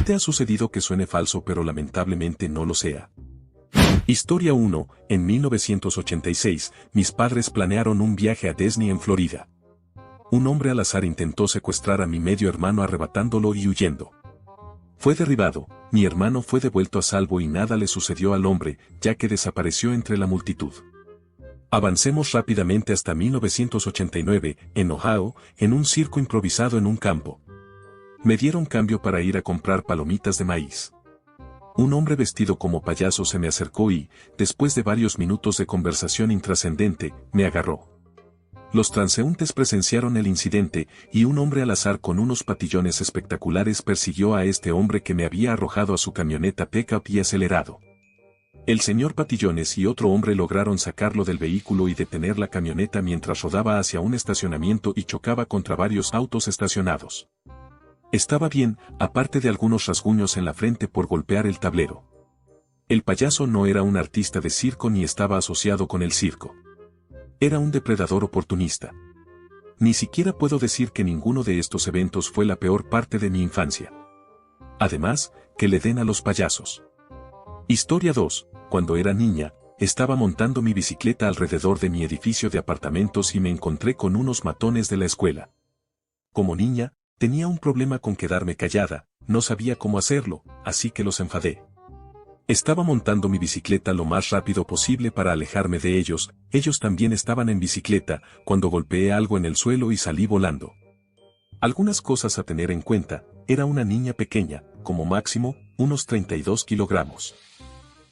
te ha sucedido que suene falso pero lamentablemente no lo sea? Historia 1. En 1986, mis padres planearon un viaje a Disney en Florida. Un hombre al azar intentó secuestrar a mi medio hermano arrebatándolo y huyendo. Fue derribado, mi hermano fue devuelto a salvo y nada le sucedió al hombre, ya que desapareció entre la multitud. Avancemos rápidamente hasta 1989, en Ohio, en un circo improvisado en un campo. Me dieron cambio para ir a comprar palomitas de maíz. Un hombre vestido como payaso se me acercó y, después de varios minutos de conversación intrascendente, me agarró. Los transeúntes presenciaron el incidente, y un hombre al azar con unos patillones espectaculares persiguió a este hombre que me había arrojado a su camioneta pick-up y acelerado. El señor Patillones y otro hombre lograron sacarlo del vehículo y detener la camioneta mientras rodaba hacia un estacionamiento y chocaba contra varios autos estacionados. Estaba bien, aparte de algunos rasguños en la frente por golpear el tablero. El payaso no era un artista de circo ni estaba asociado con el circo. Era un depredador oportunista. Ni siquiera puedo decir que ninguno de estos eventos fue la peor parte de mi infancia. Además, que le den a los payasos. Historia 2. Cuando era niña, estaba montando mi bicicleta alrededor de mi edificio de apartamentos y me encontré con unos matones de la escuela. Como niña, tenía un problema con quedarme callada, no sabía cómo hacerlo, así que los enfadé. Estaba montando mi bicicleta lo más rápido posible para alejarme de ellos también estaban en bicicleta, cuando golpeé algo en el suelo y salí volando. Algunas cosas a tener en cuenta, era una niña pequeña, como máximo, unos 32 kilogramos.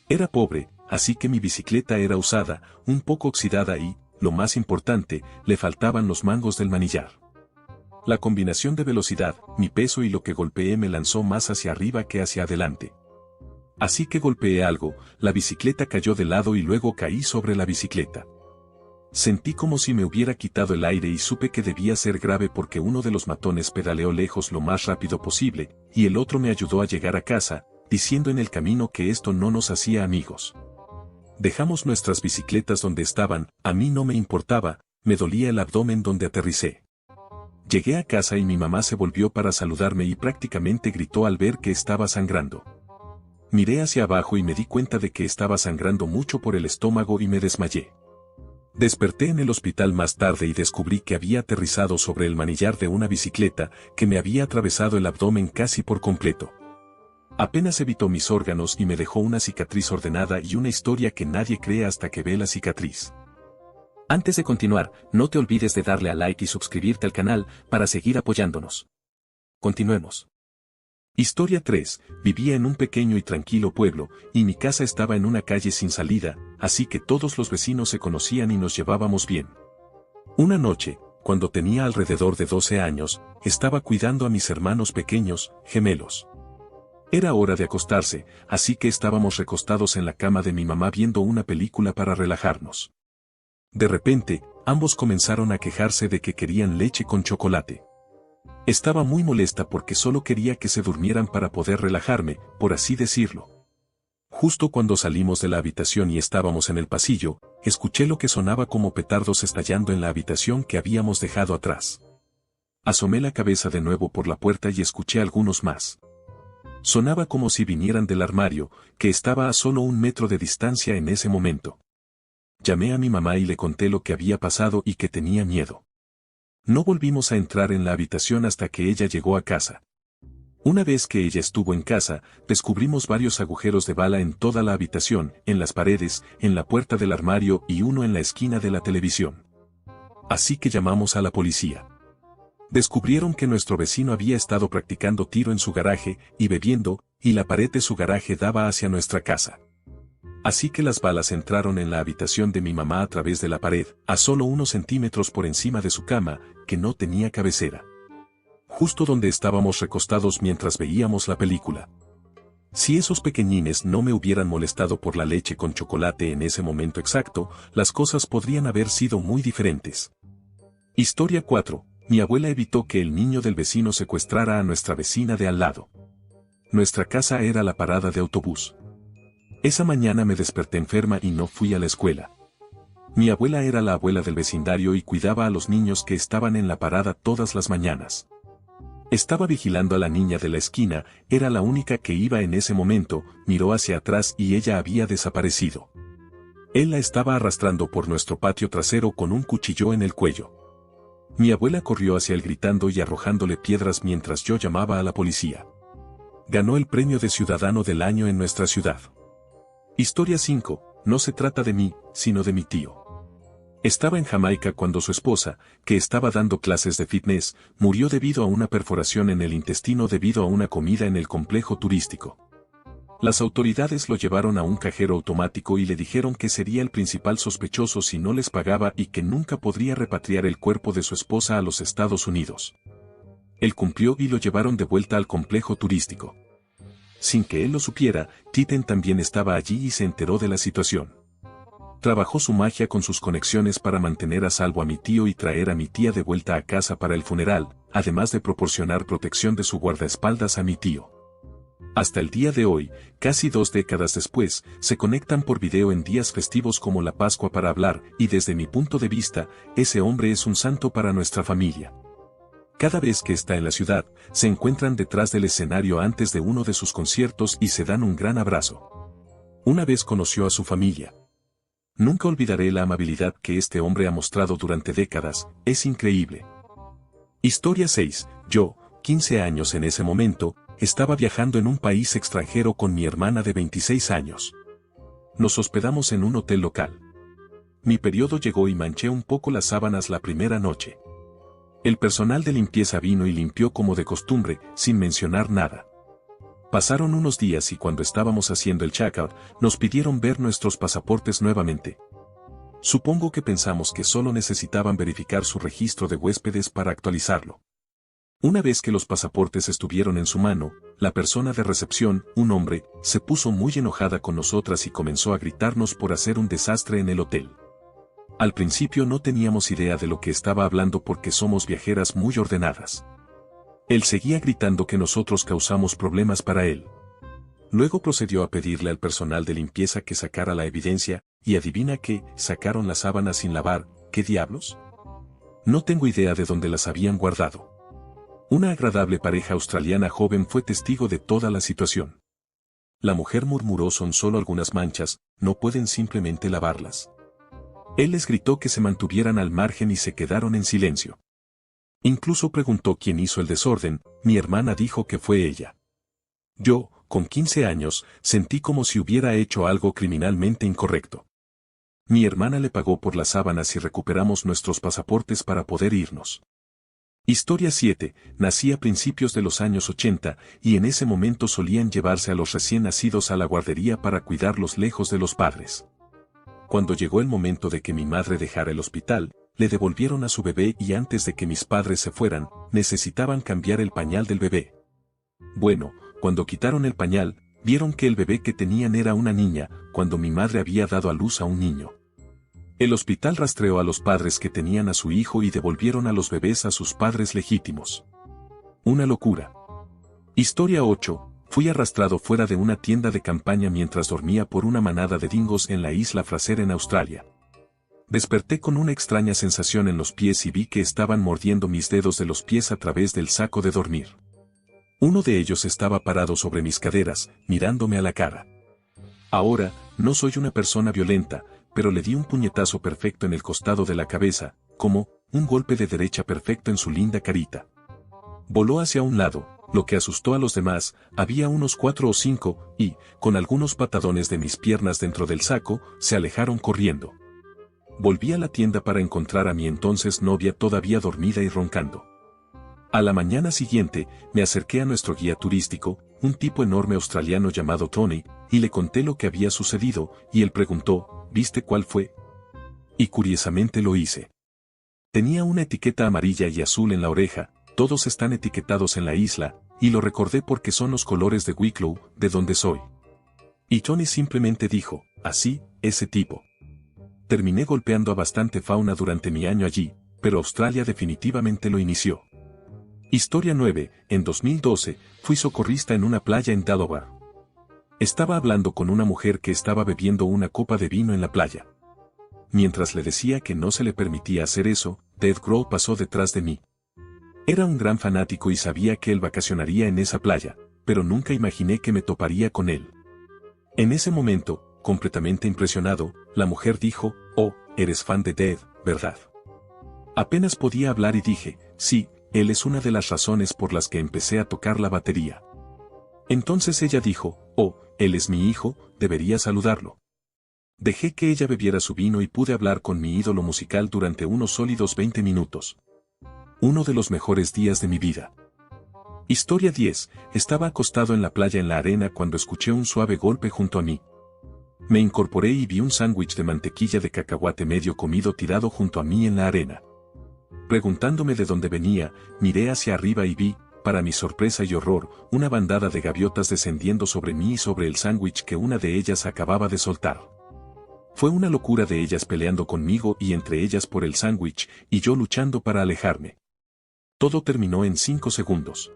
Era pobre, así que mi bicicleta era usada, un poco oxidada y, lo más importante, le faltaban los mangos del manillar. La combinación de velocidad, mi peso y lo que golpeé me lanzó más hacia arriba que hacia adelante. Así que golpeé algo, la bicicleta cayó de lado y luego caí sobre la bicicleta. Sentí como si me hubiera quitado el aire y supe que debía ser grave porque uno de los matones pedaleó lejos lo más rápido posible, y el otro me ayudó a llegar a casa, diciendo en el camino que esto no nos hacía amigos. Dejamos nuestras bicicletas donde estaban, a mí no me importaba, me dolía el abdomen donde aterricé. Llegué a casa y mi mamá se volvió para saludarme y prácticamente gritó al ver que estaba sangrando. Miré hacia abajo y me di cuenta de que estaba sangrando mucho por el estómago y me desmayé. Desperté en el hospital más tarde y descubrí que había aterrizado sobre el manillar de una bicicleta que me había atravesado el abdomen casi por completo. Apenas evitó mis órganos y me dejó una cicatriz ordenada y una historia que nadie cree hasta que ve la cicatriz. Antes de continuar, no te olvides de darle a like y suscribirte al canal para seguir apoyándonos. Continuemos. Historia 3. Vivía en un pequeño y tranquilo pueblo, y mi casa estaba en una calle sin salida, así que todos los vecinos se conocían y nos llevábamos bien. Una noche, cuando tenía alrededor de 12 años, estaba cuidando a mis hermanos pequeños, gemelos. Era hora de acostarse, así que estábamos recostados en la cama de mi mamá viendo una película para relajarnos. De repente, ambos comenzaron a quejarse de que querían leche con chocolate. Estaba muy molesta porque solo quería que se durmieran para poder relajarme, por así decirlo. Justo cuando salimos de la habitación y estábamos en el pasillo, escuché lo que sonaba como petardos estallando en la habitación que habíamos dejado atrás. Asomé la cabeza de nuevo por la puerta y escuché algunos más. Sonaba como si vinieran del armario, que estaba a solo 1 metro de distancia en ese momento. Llamé a mi mamá y le conté lo que había pasado y que tenía miedo. No volvimos a entrar en la habitación hasta que ella llegó a casa. Una vez que ella estuvo en casa, descubrimos varios agujeros de bala en toda la habitación, en las paredes, en la puerta del armario y uno en la esquina de la televisión. Así que llamamos a la policía. Descubrieron que nuestro vecino había estado practicando tiro en su garaje y bebiendo, y la pared de su garaje daba hacia nuestra casa. Así que las balas entraron en la habitación de mi mamá a través de la pared, a solo unos centímetros por encima de su cama, que no tenía cabecera. Justo donde estábamos recostados mientras veíamos la película. Si esos pequeñines no me hubieran molestado por la leche con chocolate en ese momento exacto, las cosas podrían haber sido muy diferentes. Historia 4. Mi abuela evitó que el niño del vecino secuestrara a nuestra vecina de al lado. Nuestra casa era la parada de autobús. Esa mañana me desperté enferma y no fui a la escuela. Mi abuela era la abuela del vecindario y cuidaba a los niños que estaban en la parada todas las mañanas. Estaba vigilando a la niña de la esquina, era la única que iba en ese momento, miró hacia atrás y ella había desaparecido. Él la estaba arrastrando por nuestro patio trasero con un cuchillo en el cuello. Mi abuela corrió hacia él gritando y arrojándole piedras mientras yo llamaba a la policía. Ganó el premio de Ciudadano del Año en nuestra ciudad. Historia 5. No se trata de mí, sino de mi tío. Estaba en Jamaica cuando su esposa, que estaba dando clases de fitness, murió debido a una perforación en el intestino debido a una comida en el complejo turístico. Las autoridades lo llevaron a un cajero automático y le dijeron que sería el principal sospechoso si no les pagaba y que nunca podría repatriar el cuerpo de su esposa a los Estados Unidos. Él cumplió y lo llevaron de vuelta al complejo turístico. Sin que él lo supiera, Titen también estaba allí y se enteró de la situación. Trabajó su magia con sus conexiones para mantener a salvo a mi tío y traer a mi tía de vuelta a casa para el funeral, además de proporcionar protección de su guardaespaldas a mi tío. Hasta el día de hoy, casi 2 décadas después, se conectan por video en días festivos como la Pascua para hablar, y desde mi punto de vista, ese hombre es un santo para nuestra familia. Cada vez que está en la ciudad, se encuentran detrás del escenario antes de uno de sus conciertos y se dan un gran abrazo. Una vez conoció a su familia. Nunca olvidaré la amabilidad que este hombre ha mostrado durante décadas, es increíble. Historia 6. Yo, 15 años en ese momento, estaba viajando en un país extranjero con mi hermana de 26 años. Nos hospedamos en un hotel local. Mi periodo llegó y manché un poco las sábanas la primera noche. El personal de limpieza vino y limpió como de costumbre, sin mencionar nada. Pasaron unos días y cuando estábamos haciendo el checkout, nos pidieron ver nuestros pasaportes nuevamente. Supongo que pensamos que solo necesitaban verificar su registro de huéspedes para actualizarlo. Una vez que los pasaportes estuvieron en su mano, la persona de recepción, un hombre, se puso muy enojada con nosotras y comenzó a gritarnos por hacer un desastre en el hotel. Al principio no teníamos idea de lo que estaba hablando porque somos viajeras muy ordenadas. Él seguía gritando que nosotros causamos problemas para él. Luego procedió a pedirle al personal de limpieza que sacara la evidencia, y adivina qué, sacaron las sábanas sin lavar. ¿Qué diablos? No tengo idea de dónde las habían guardado. Una agradable pareja australiana joven fue testigo de toda la situación. La mujer murmuró: son solo algunas manchas, no pueden simplemente lavarlas. Él les gritó que se mantuvieran al margen y se quedaron en silencio. Incluso preguntó quién hizo el desorden, mi hermana dijo que fue ella. Yo, con 15 años, sentí como si hubiera hecho algo criminalmente incorrecto. Mi hermana le pagó por las sábanas y recuperamos nuestros pasaportes para poder irnos. Historia 7. Nací a principios de los años 80, y en ese momento solían llevarse a los recién nacidos a la guardería para cuidarlos lejos de los padres. Cuando llegó el momento de que mi madre dejara el hospital, le devolvieron a su bebé y antes de que mis padres se fueran, necesitaban cambiar el pañal del bebé. Bueno, cuando quitaron el pañal, vieron que el bebé que tenían era una niña, cuando mi madre había dado a luz a un niño. El hospital rastreó a los padres que tenían a su hijo y devolvieron a los bebés a sus padres legítimos. Una locura. Historia 8. Fui arrastrado fuera de una tienda de campaña mientras dormía por una manada de dingos en la isla Fraser en Australia. Desperté con una extraña sensación en los pies y vi que estaban mordiendo mis dedos de los pies a través del saco de dormir. Uno de ellos estaba parado sobre mis caderas, mirándome a la cara. Ahora, no soy una persona violenta, pero le di un puñetazo perfecto en el costado de la cabeza, como un golpe de derecha perfecto en su linda carita. Voló hacia un lado, lo que asustó a los demás. Había unos 4 o 5, y, con algunos patadones de mis piernas dentro del saco, se alejaron corriendo. Volví a la tienda para encontrar a mi entonces novia todavía dormida y roncando. A la mañana siguiente, me acerqué a nuestro guía turístico, un tipo enorme australiano llamado Tony, y le conté lo que había sucedido, y él preguntó: ¿viste cuál fue? Y curiosamente lo hice. Tenía una etiqueta amarilla y azul en la oreja, todos están etiquetados en la isla, y lo recordé porque son los colores de Wicklow, de donde soy. Y Tony simplemente dijo: así, ese tipo. Terminé golpeando a bastante fauna durante mi año allí, pero Australia definitivamente lo inició. Historia 9. En 2012, fui socorrista en una playa en Delaware. Estaba hablando con una mujer que estaba bebiendo una copa de vino en la playa. Mientras le decía que no se le permitía hacer eso, Ted Grohl pasó detrás de mí. Era un gran fanático y sabía que él vacacionaría en esa playa, pero nunca imaginé que me toparía con él. En ese momento, completamente impresionado, la mujer dijo, «Oh, eres fan de Dead, ¿verdad?». Apenas podía hablar y dije, «Sí, él es una de las razones por las que empecé a tocar la batería». Entonces ella dijo, «Oh, él es mi hijo, debería saludarlo». Dejé que ella bebiera su vino y pude hablar con mi ídolo musical durante unos sólidos 20 minutos. Uno de los mejores días de mi vida. Historia 10. Estaba acostado en la playa en la arena cuando escuché un suave golpe junto a mí. Me incorporé y vi un sándwich de mantequilla de cacahuate medio comido tirado junto a mí en la arena. Preguntándome de dónde venía, miré hacia arriba y vi, para mi sorpresa y horror, una bandada de gaviotas descendiendo sobre mí y sobre el sándwich que una de ellas acababa de soltar. Fue una locura de ellas peleando conmigo y entre ellas por el sándwich, y yo luchando para alejarme. Todo terminó en 5 segundos.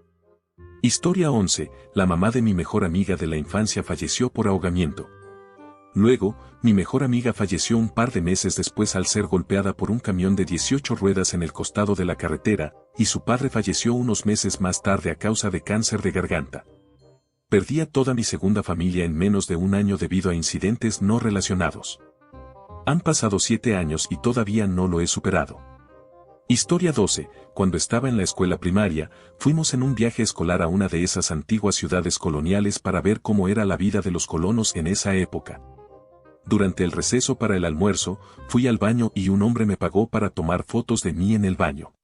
Historia 11. La mamá de mi mejor amiga de la infancia falleció por ahogamiento. Luego, mi mejor amiga falleció un par de meses después al ser golpeada por un camión de 18 ruedas en el costado de la carretera, y su padre falleció unos meses más tarde a causa de cáncer de garganta. Perdí a toda mi segunda familia en menos de un año debido a incidentes no relacionados. Han pasado 7 años y todavía no lo he superado. Historia 12. Cuando estaba en la escuela primaria, fuimos en un viaje escolar a una de esas antiguas ciudades coloniales para ver cómo era la vida de los colonos en esa época. Durante el receso para el almuerzo, fui al baño y un hombre me pagó para tomar fotos de mí en el baño.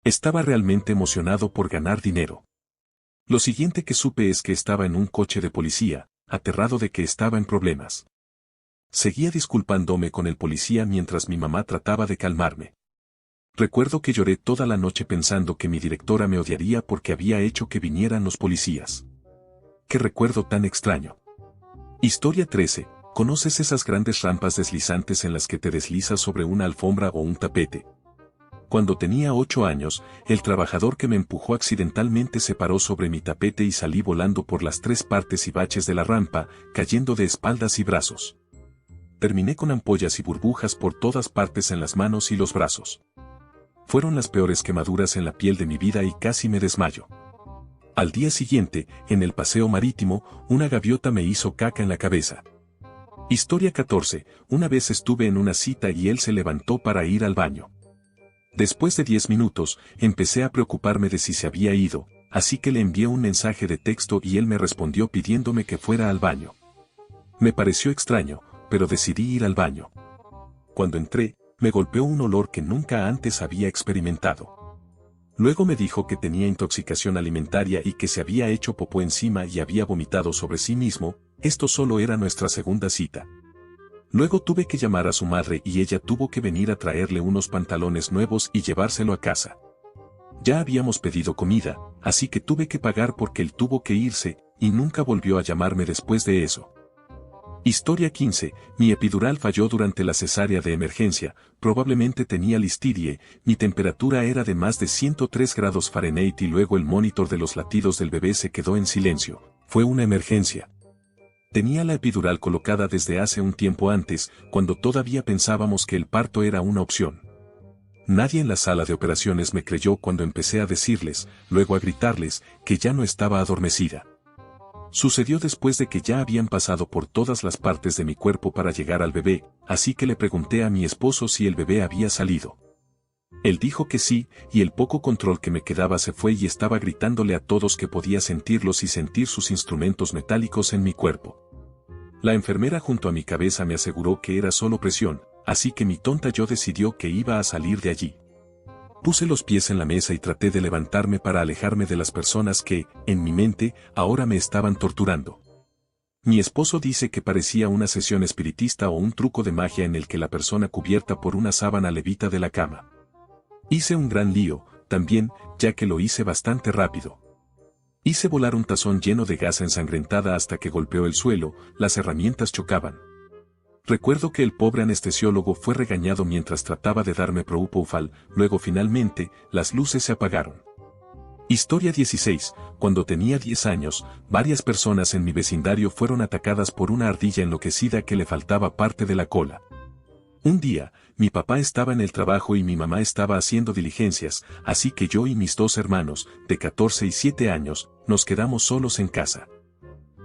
Estaba realmente emocionado por ganar dinero. Lo siguiente que supe es que estaba en un coche de policía, aterrado de que estaba en problemas. Seguía disculpándome con el policía mientras mi mamá trataba de calmarme. Recuerdo que lloré toda la noche pensando que mi directora me odiaría porque había hecho que vinieran los policías. ¡Qué recuerdo tan extraño! Historia 13. ¿Conoces esas grandes rampas deslizantes en las que te deslizas sobre una alfombra o un tapete? Cuando tenía 8 años, el trabajador que me empujó accidentalmente se paró sobre mi tapete y salí volando por las 3 partes y baches de la rampa, cayendo de espaldas y brazos. Terminé con ampollas y burbujas por todas partes en las manos y los brazos. Fueron las peores quemaduras en la piel de mi vida y casi me desmayo. Al día siguiente, en el paseo marítimo, una gaviota me hizo caca en la cabeza. Historia 14. Una vez estuve en una cita y él se levantó para ir al baño. Después de 10 minutos, empecé a preocuparme de si se había ido, así que le envié un mensaje de texto y él me respondió pidiéndome que fuera al baño. Me pareció extraño, pero decidí ir al baño. Cuando entré, me golpeó un olor que nunca antes había experimentado. Luego me dijo que tenía intoxicación alimentaria y que se había hecho popó encima y había vomitado sobre sí mismo. Esto solo era nuestra segunda cita. Luego tuve que llamar a su madre y ella tuvo que venir a traerle unos pantalones nuevos y llevárselo a casa. Ya habíamos pedido comida, así que tuve que pagar porque él tuvo que irse, y nunca volvió a llamarme después de eso. Historia 15. Mi epidural falló durante la cesárea de emergencia, probablemente tenía listirie, mi temperatura era de más de 103 grados Fahrenheit y luego el monitor de los latidos del bebé se quedó en silencio. Fue una emergencia. Tenía la epidural colocada desde hace un tiempo antes, cuando todavía pensábamos que el parto era una opción. Nadie en la sala de operaciones me creyó cuando empecé a decirles, luego a gritarles, que ya no estaba adormecida. Sucedió después de que ya habían pasado por todas las partes de mi cuerpo para llegar al bebé, así que le pregunté a mi esposo si el bebé había salido. Él dijo que sí, y el poco control que me quedaba se fue y estaba gritándole a todos que podía sentirlos y sentir sus instrumentos metálicos en mi cuerpo. La enfermera junto a mi cabeza me aseguró que era solo presión, así que mi tonta yo decidió que iba a salir de allí. Puse los pies en la mesa y traté de levantarme para alejarme de las personas que, en mi mente, ahora me estaban torturando. Mi esposo dice que parecía una sesión espiritista o un truco de magia en el que la persona cubierta por una sábana levita de la cama. Hice un gran lío, también, ya que lo hice bastante rápido. Hice volar un tazón lleno de gasa ensangrentada hasta que golpeó el suelo, las herramientas chocaban. Recuerdo que el pobre anestesiólogo fue regañado mientras trataba de darme propofol, luego finalmente, las luces se apagaron. Historia 16. Cuando tenía 10 años, varias personas en mi vecindario fueron atacadas por una ardilla enloquecida que le faltaba parte de la cola. Un día, mi papá estaba en el trabajo y mi mamá estaba haciendo diligencias, así que yo y mis dos hermanos, de 14 y 7 años, nos quedamos solos en casa.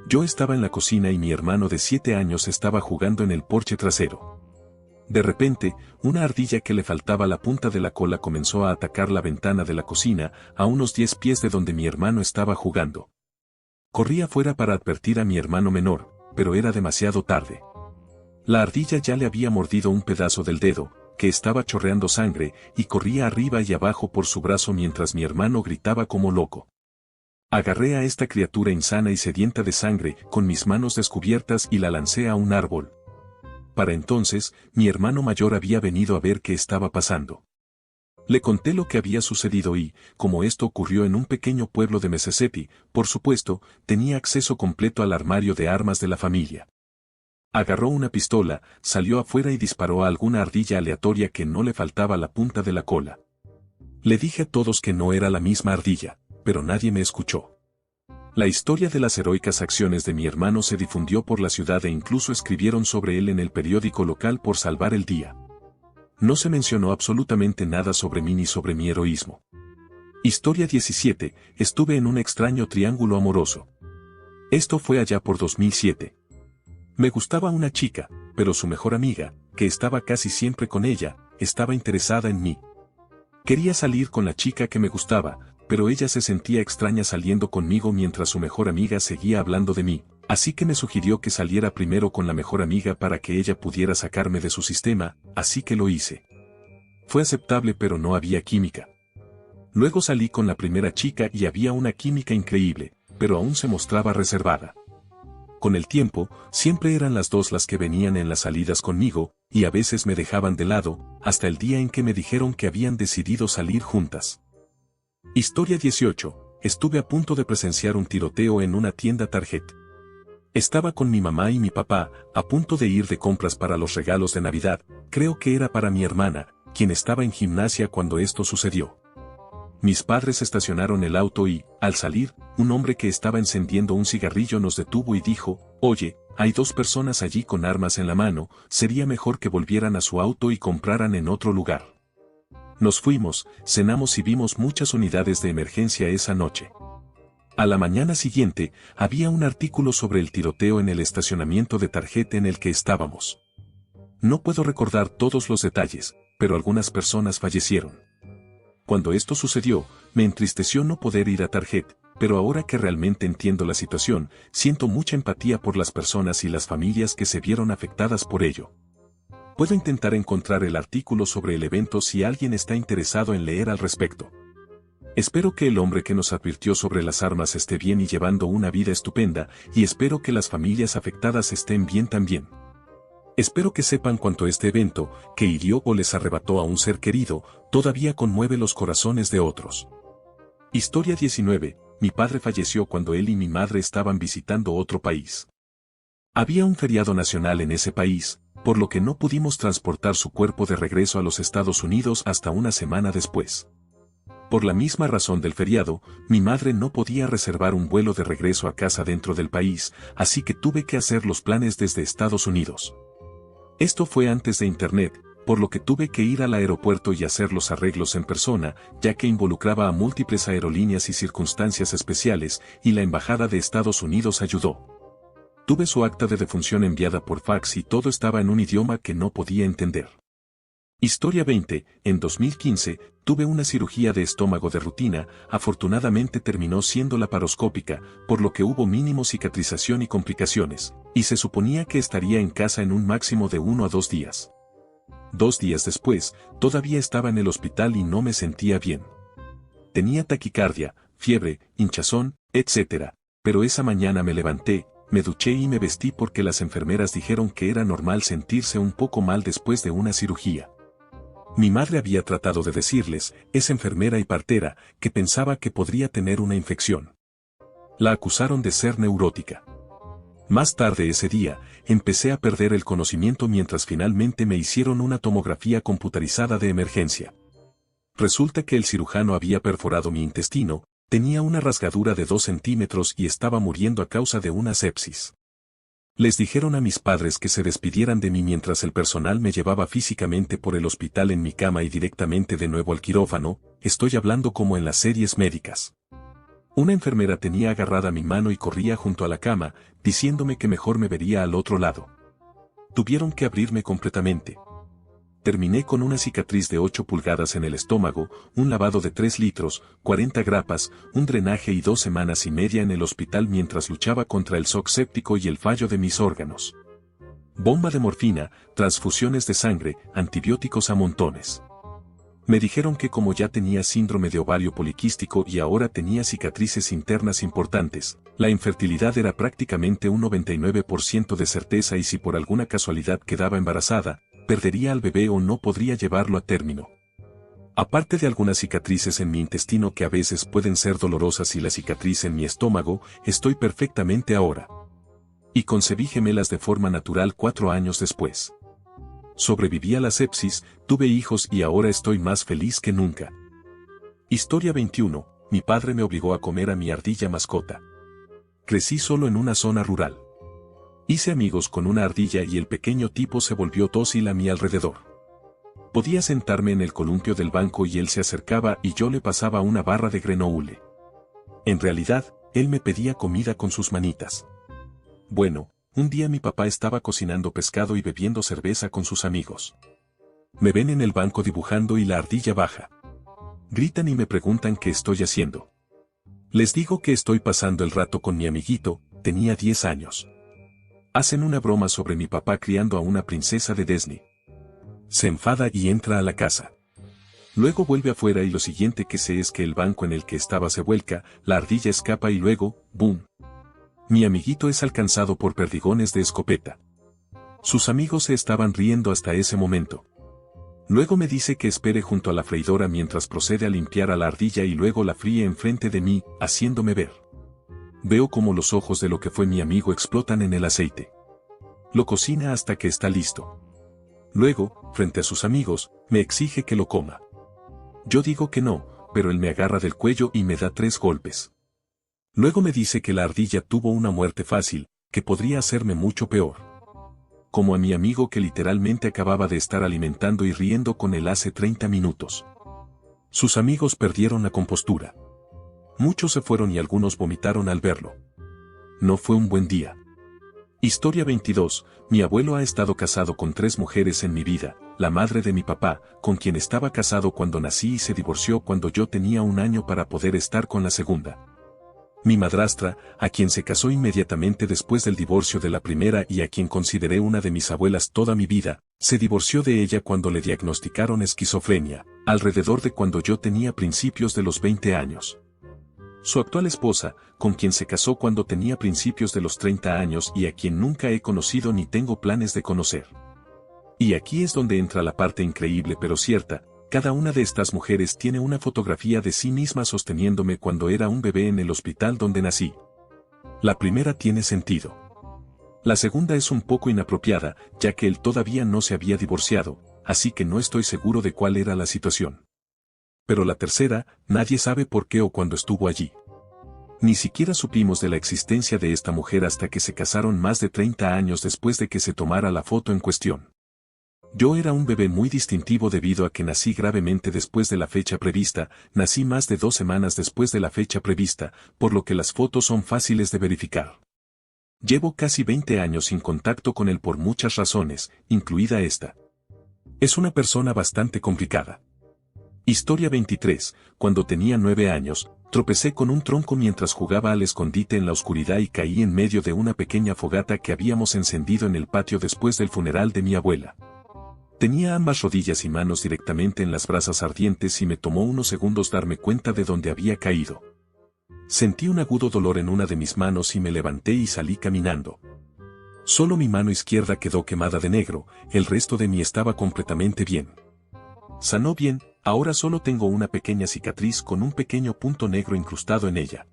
Yo estaba en la cocina y mi hermano de 7 años estaba jugando en el porche trasero. De repente, una ardilla que le faltaba la punta de la cola comenzó a atacar la ventana de la cocina, a unos 10 pies de donde mi hermano estaba jugando. Corrí afuera para advertir a mi hermano menor, pero era demasiado tarde. La ardilla ya le había mordido un pedazo del dedo, que estaba chorreando sangre, y corría arriba y abajo por su brazo mientras mi hermano gritaba como loco. Agarré a esta criatura insana y sedienta de sangre con mis manos descubiertas y la lancé a un árbol. Para entonces, mi hermano mayor había venido a ver qué estaba pasando. Le conté lo que había sucedido y, como esto ocurrió en un pequeño pueblo de Mississippi, por supuesto, tenía acceso completo al armario de armas de la familia. Agarró una pistola, salió afuera y disparó a alguna ardilla aleatoria que no le faltaba la punta de la cola. Le dije a todos que no era la misma ardilla, pero nadie me escuchó. La historia de las heroicas acciones de mi hermano se difundió por la ciudad e incluso escribieron sobre él en el periódico local por salvar el día. No se mencionó absolutamente nada sobre mí ni sobre mi heroísmo. Historia 17. Estuve en un extraño triángulo amoroso. Esto fue allá por 2007. Me gustaba una chica, pero su mejor amiga, que estaba casi siempre con ella, estaba interesada en mí. Quería salir con la chica que me gustaba, pero ella se sentía extraña saliendo conmigo mientras su mejor amiga seguía hablando de mí, así que me sugirió que saliera primero con la mejor amiga para que ella pudiera sacarme de su sistema, así que lo hice. Fue aceptable pero no había química. Luego salí con la primera chica y había una química increíble, pero aún se mostraba reservada. Con el tiempo, siempre eran las dos las que venían en las salidas conmigo, y a veces me dejaban de lado, hasta el día en que me dijeron que habían decidido salir juntas. Historia 18. Estuve a punto de presenciar un tiroteo en una tienda Target. Estaba con mi mamá y mi papá, a punto de ir de compras para los regalos de Navidad, creo que era para mi hermana, quien estaba en gimnasia cuando esto sucedió. Mis padres estacionaron el auto y, al salir, un hombre que estaba encendiendo un cigarrillo nos detuvo y dijo, «Oye, hay dos personas allí con armas en la mano, sería mejor que volvieran a su auto y compraran en otro lugar». Nos fuimos, cenamos y vimos muchas unidades de emergencia esa noche. A la mañana siguiente, había un artículo sobre el tiroteo en el estacionamiento de Target en el que estábamos. No puedo recordar todos los detalles, pero algunas personas fallecieron. Cuando esto sucedió, me entristeció no poder ir a Target, pero ahora que realmente entiendo la situación, siento mucha empatía por las personas y las familias que se vieron afectadas por ello. Puedo intentar encontrar el artículo sobre el evento si alguien está interesado en leer al respecto. Espero que el hombre que nos advirtió sobre las armas esté bien y llevando una vida estupenda, y espero que las familias afectadas estén bien también. Espero que sepan cuánto este evento, que hirió o les arrebató a un ser querido, todavía conmueve los corazones de otros. Historia 19. Mi padre falleció cuando él y mi madre estaban visitando otro país. Había un feriado nacional en ese país, por lo que no pudimos transportar su cuerpo de regreso a los Estados Unidos hasta una semana después. Por la misma razón del feriado, mi madre no podía reservar un vuelo de regreso a casa dentro del país, así que tuve que hacer los planes desde Estados Unidos. Esto fue antes de Internet, por lo que tuve que ir al aeropuerto y hacer los arreglos en persona, ya que involucraba a múltiples aerolíneas y circunstancias especiales, y la Embajada de Estados Unidos ayudó. Tuve su acta de defunción enviada por fax y todo estaba en un idioma que no podía entender. Historia 20. En 2015, tuve una cirugía de estómago de rutina, afortunadamente terminó siendo laparoscópica, por lo que hubo mínimo cicatrización y complicaciones, y se suponía que estaría en casa en un máximo de 1 a 2 días. 2 días después, todavía estaba en el hospital y no me sentía bien. Tenía taquicardia, fiebre, hinchazón, etc. Pero esa mañana me levanté, me duché y me vestí porque las enfermeras dijeron que era normal sentirse un poco mal después de una cirugía. Mi madre había tratado de decirles, es enfermera y partera, que pensaba que podría tener una infección. La acusaron de ser neurótica. Más tarde ese día, empecé a perder el conocimiento mientras finalmente me hicieron una tomografía computarizada de emergencia. Resulta que el cirujano había perforado mi intestino, tenía una rasgadura de 2 centímetros y estaba muriendo a causa de una sepsis. Les dijeron a mis padres que se despidieran de mí mientras el personal me llevaba físicamente por el hospital en mi cama y directamente de nuevo al quirófano. Estoy hablando como en las series médicas. Una enfermera tenía agarrada mi mano y corría junto a la cama, diciéndome que mejor me vería al otro lado. Tuvieron que abrirme completamente. Terminé con una cicatriz de 8 pulgadas en el estómago, un lavado de 3 litros, 40 grapas, un drenaje y 2 semanas y media en el hospital mientras luchaba contra el shock séptico y el fallo de mis órganos. Bomba de morfina, transfusiones de sangre, antibióticos a montones. Me dijeron que como ya tenía síndrome de ovario poliquístico y ahora tenía cicatrices internas importantes, la infertilidad era prácticamente un 99% de certeza y si por alguna casualidad quedaba embarazada, perdería al bebé o no podría llevarlo a término. Aparte de algunas cicatrices en mi intestino que a veces pueden ser dolorosas y la cicatriz en mi estómago, estoy perfectamente ahora. Y concebí gemelas de forma natural 4 años después. Sobreviví a la sepsis, tuve hijos y ahora estoy más feliz que nunca. Historia 21. Mi padre me obligó a comer a mi ardilla mascota. Crecí solo en una zona rural. Hice amigos con una ardilla y el pequeño tipo se volvió dócil a mi alrededor. Podía sentarme en el columpio del banco y él se acercaba y yo le pasaba una barra de granoule. En realidad, él me pedía comida con sus manitas. Bueno, un día mi papá estaba cocinando pescado y bebiendo cerveza con sus amigos. Me ven en el banco dibujando y la ardilla baja. Gritan y me preguntan qué estoy haciendo. Les digo que estoy pasando el rato con mi amiguito, tenía 10 años. Hacen una broma sobre mi papá criando a una princesa de Disney. Se enfada y entra a la casa. Luego vuelve afuera y lo siguiente que sé es que el banco en el que estaba se vuelca, la ardilla escapa y luego, ¡boom! Mi amiguito es alcanzado por perdigones de escopeta. Sus amigos se estaban riendo hasta ese momento. Luego me dice que espere junto a la freidora mientras procede a limpiar a la ardilla y luego la fríe enfrente de mí, haciéndome ver. Veo como los ojos de lo que fue mi amigo explotan en el aceite. Lo cocina hasta que está listo. Luego, frente a sus amigos, me exige que lo coma. Yo digo que no, pero él me agarra del cuello y me da 3 golpes. Luego me dice que la ardilla tuvo una muerte fácil, que podría hacerme mucho peor. Como a mi amigo que literalmente acababa de estar alimentando y riendo con él hace 30 minutos. Sus amigos perdieron la compostura. Muchos se fueron y algunos vomitaron al verlo. No fue un buen día. Historia 22. Mi abuelo ha estado casado con 3 mujeres en mi vida, la madre de mi papá, con quien estaba casado cuando nací y se divorció cuando yo tenía 1 año para poder estar con la segunda. Mi madrastra, a quien se casó inmediatamente después del divorcio de la primera y a quien consideré una de mis abuelas toda mi vida, se divorció de ella cuando le diagnosticaron esquizofrenia, alrededor de cuando yo tenía principios de los 20 años. Su actual esposa, con quien se casó cuando tenía principios de los 30 años y a quien nunca he conocido ni tengo planes de conocer. Y aquí es donde entra la parte increíble pero cierta. Cada una de estas mujeres tiene una fotografía de sí misma sosteniéndome cuando era un bebé en el hospital donde nací. La primera tiene sentido. La segunda es un poco inapropiada, ya que él todavía no se había divorciado, así que no estoy seguro de cuál era la situación. Pero la tercera, nadie sabe por qué o cuándo estuvo allí. Ni siquiera supimos de la existencia de esta mujer hasta que se casaron más de 30 años después de que se tomara la foto en cuestión. Yo era un bebé muy distintivo debido a que nací gravemente después de la fecha prevista, nací más de 2 semanas después de la fecha prevista, por lo que las fotos son fáciles de verificar. Llevo casi 20 años sin contacto con él por muchas razones, incluida esta. Es una persona bastante complicada. Historia 23. Cuando tenía 9 años, tropecé con un tronco mientras jugaba al escondite en la oscuridad y caí en medio de una pequeña fogata que habíamos encendido en el patio después del funeral de mi abuela. Tenía ambas rodillas y manos directamente en las brasas ardientes y me tomó unos segundos darme cuenta de dónde había caído. Sentí un agudo dolor en una de mis manos y me levanté y salí caminando. Solo mi mano izquierda quedó quemada de negro, el resto de mí estaba completamente bien. Sanó bien, ahora solo tengo una pequeña cicatriz con un pequeño punto negro incrustado en ella.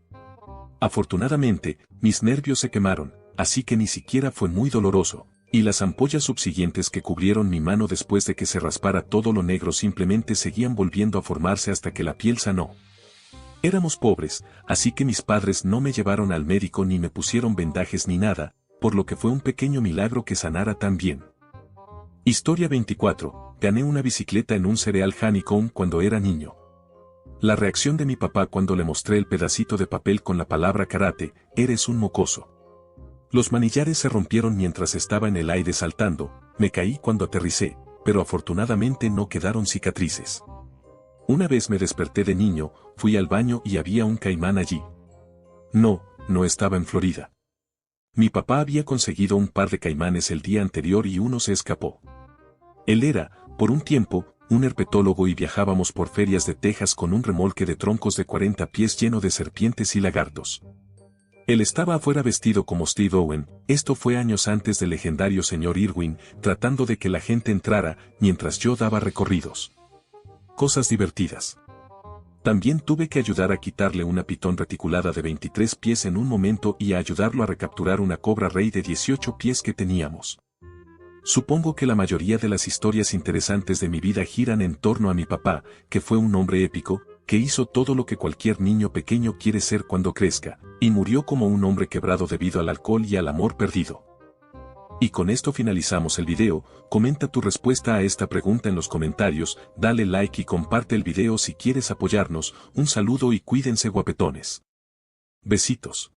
Afortunadamente, mis nervios se quemaron, así que ni siquiera fue muy doloroso. Y las ampollas subsiguientes que cubrieron mi mano después de que se raspara todo lo negro simplemente seguían volviendo a formarse hasta que la piel sanó. Éramos pobres, así que mis padres no me llevaron al médico ni me pusieron vendajes ni nada, por lo que fue un pequeño milagro que sanara tan bien. Historia 24. Gané una bicicleta en un cereal Honeycomb cuando era niño. La reacción de mi papá cuando le mostré el pedacito de papel con la palabra karate, eres un mocoso. Los manillares se rompieron mientras estaba en el aire saltando, me caí cuando aterricé, pero afortunadamente no quedaron cicatrices. Una vez me desperté de niño, fui al baño y había un caimán allí. No estaba en Florida. Mi papá había conseguido un par de caimanes el día anterior y uno se escapó. Él era, por un tiempo, un herpetólogo y viajábamos por ferias de Texas con un remolque de troncos de 40 pies lleno de serpientes y lagartos. Él estaba afuera vestido como Steve Owen, esto fue años antes del legendario señor Irwin, tratando de que la gente entrara, mientras yo daba recorridos. Cosas divertidas. También tuve que ayudar a quitarle una pitón reticulada de 23 pies en un momento y a ayudarlo a recapturar una cobra rey de 18 pies que teníamos. Supongo que la mayoría de las historias interesantes de mi vida giran en torno a mi papá, que fue un hombre épico, que hizo todo lo que cualquier niño pequeño quiere ser cuando crezca, y murió como un hombre quebrado debido al alcohol y al amor perdido. Y con esto finalizamos el video. Comenta tu respuesta a esta pregunta en los comentarios, dale like y comparte el video si quieres apoyarnos. Un saludo y cuídense guapetones. Besitos.